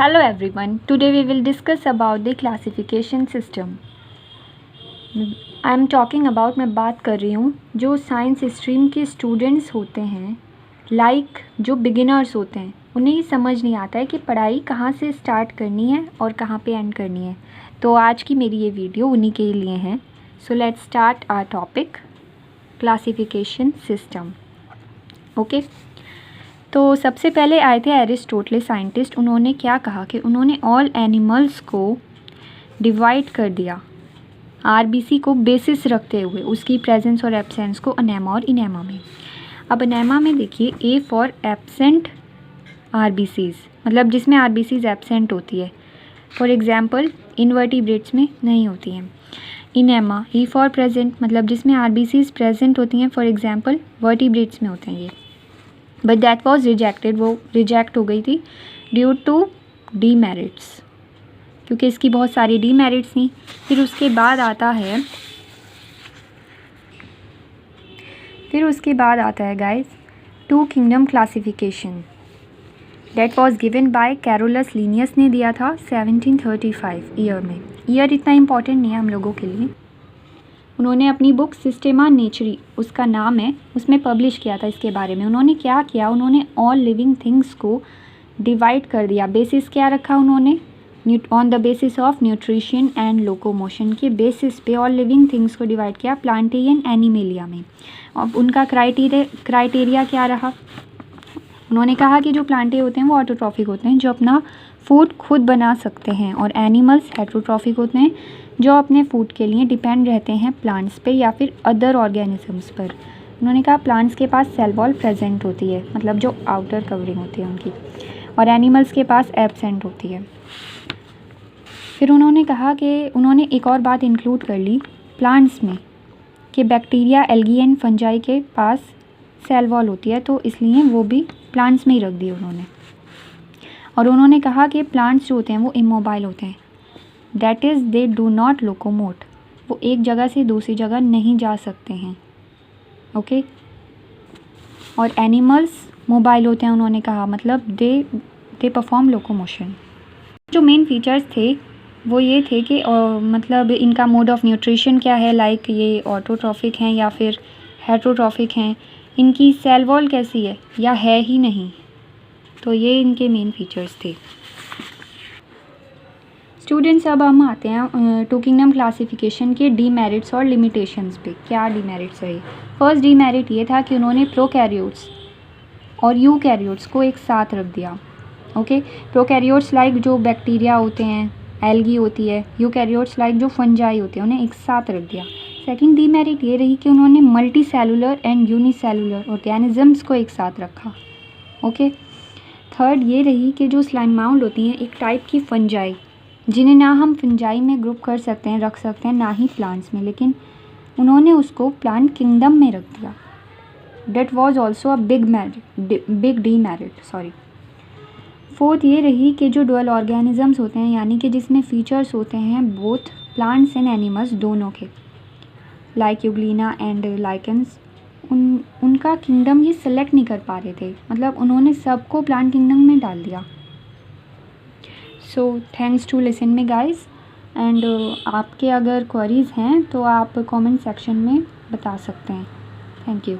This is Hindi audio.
Hello everyone. Today we will discuss about the classification system. I am talking about मैं बात कर रही हूँ जो साइंस स्ट्रीम के स्टूडेंट्स होते हैं जो बिगिनर्स होते हैं उन्हें ही समझ नहीं आता है कि पढ़ाई कहाँ से स्टार्ट करनी है और कहाँ पे एंड करनी है। तो आज की मेरी ये वीडियो उन्हीं के लिए है। So let's start our topic classification system. Okay, तो सबसे पहले आए थे एरिस्टोटल साइंटिस्ट। उन्होंने क्या कहा कि उन्होंने ऑल एनिमल्स को डिवाइड कर दिया आरबीसी को बेसिस रखते हुए उसकी प्रेजेंस और एब्सेंस को अनेमा और इनेमा में। अब अनेमा में देखिए ए फॉर एब्सेंट आरबीसीज, मतलब जिसमें आरबीसीज एब्सेंट होती है। फॉर एग्जांपल इनवर्टिब्रेट्स में नहीं होती हैं। इनेमा ई फॉर प्रेजेंट, मतलब जिसमें आरबीसीज प्रेजेंट होती हैं। फॉर एग्जांपल वर्टिब्रेट्स में होते हैं ये। बट दैट वॉज रिजेक्टेड, वो रिजेक्ट हो गई थी ड्यू टू डीमेरिट्स, क्योंकि इसकी बहुत सारी डीमेरिट्स थी। फिर उसके बाद आता है guys two kingdom classification. That was given by Carolus Linnaeus ने दिया था 1735 ईयर में। ईयर इतना इम्पॉर्टेंट नहीं है हम लोगों के लिए। उन्होंने अपनी बुक सिस्टेमा नेचरी, उसका नाम है, उसमें पब्लिश किया था इसके बारे में। उन्होंने क्या किया, उन्होंने ऑल लिविंग थिंग्स को डिवाइड कर दिया। बेसिस क्या रखा उन्होंने, on the basis of nutrition and locomotion के बेसिस पे ऑल लिविंग थिंग्स को डिवाइड किया प्लांटेरियन एनिमेलिया में। अब उनका क्राइटेरिया क्या रहा, उन्होंने कहा कि जो प्लांटे होते हैं वो ऑटोट्रॉफिक होते हैं, जो अपना फूड खुद बना सकते हैं, और एनिमल्स हेट्रोट्रॉफिक होते हैं, जो अपने फूड के लिए डिपेंड रहते हैं प्लांट्स पे या फिर अदर ऑर्गेनिजम्स पर। उन्होंने कहा प्लांट्स के पास सेल वॉल प्रेजेंट होती है, मतलब जो आउटर कवरिंग होती है उनकी, और एनिमल्स के पास एब्सेंट होती है। फिर उन्होंने कहा कि उन्होंने एक और बात इंक्लूड कर ली प्लांट्स में कि बैक्टीरिया, एल्गी एंड फंजाई के पास सेल वॉल होती है, तो इसलिए वो भी प्लांट्स में ही रख दी उन्होंने। और उन्होंने कहा कि प्लांट्स जो होते हैं वो इमोबाइल होते हैं, that is they do not locomote, वो एक जगह से दूसरी जगह नहीं जा सकते हैं। ओके, और एनिमल्स मोबाइल होते हैं, उन्होंने कहा मतलब दे परफॉर्म लोकोमोशन। जो मेन फीचर्स थे वो ये थे कि मतलब इनका मोड ऑफ न्यूट्रिशन क्या है, लाइक ये ऑटोट्रॉफिक हैं या फिर हेट्रोट्रॉफिक हैं, इनकी सेल वॉल कैसी है या है ही नहीं। तो ये इनके मेन फीचर्स थे। स्टूडेंट्स, अब हम आते हैं टू किंगडम क्लासिफिकेशन के डीमेरिट्स और लिमिटेशंस पे। क्या डीमेरिट्स है? फर्स्ट डीमेरिट ये था कि उन्होंने प्रोकैरियोट्स और यूकैरियोट्स को एक साथ रख दिया। ओके, प्रोकैरियोट्स लाइक जो बैक्टीरिया होते हैं, एल्गी होती है, यूकैरियोट्स लाइक जो फंजाई होते हैं, उन्हें एक साथ रख दिया। सेकंड डीमेरिट ये रही कि उन्होंने multi cellular and unicellular organisms को एक साथ रखा। ओके, थर्ड ये रही कि जो स्लाइम माउंड होती हैं एक टाइप की फंजाई, जिन्हें ना हम फंजाई में ग्रुप कर सकते हैं, रख सकते हैं, ना ही प्लांट्स में, लेकिन उन्होंने उसको प्लांट किंगडम में रख दिया। That was also a big demerit, sorry. Fourth ये रही कि जो डुअल ऑर्गेनिजम्स होते हैं, यानी कि जिसमें फीचर्स होते हैं बोथ प्लांट्स एंड एनिमल्स दोनों के, लाइक यूग्लिना एंड लाइकेंस, उनका किंगडम ये सेलेक्ट नहीं कर पा रहे थे, मतलब उन्होंने सबको प्लांट किंगडम में डाल दिया। So thanks to listen me guys, and आपके अगर क्वेरीज़ हैं तो आप कमेंट सेक्शन में बता सकते हैं। Thank you.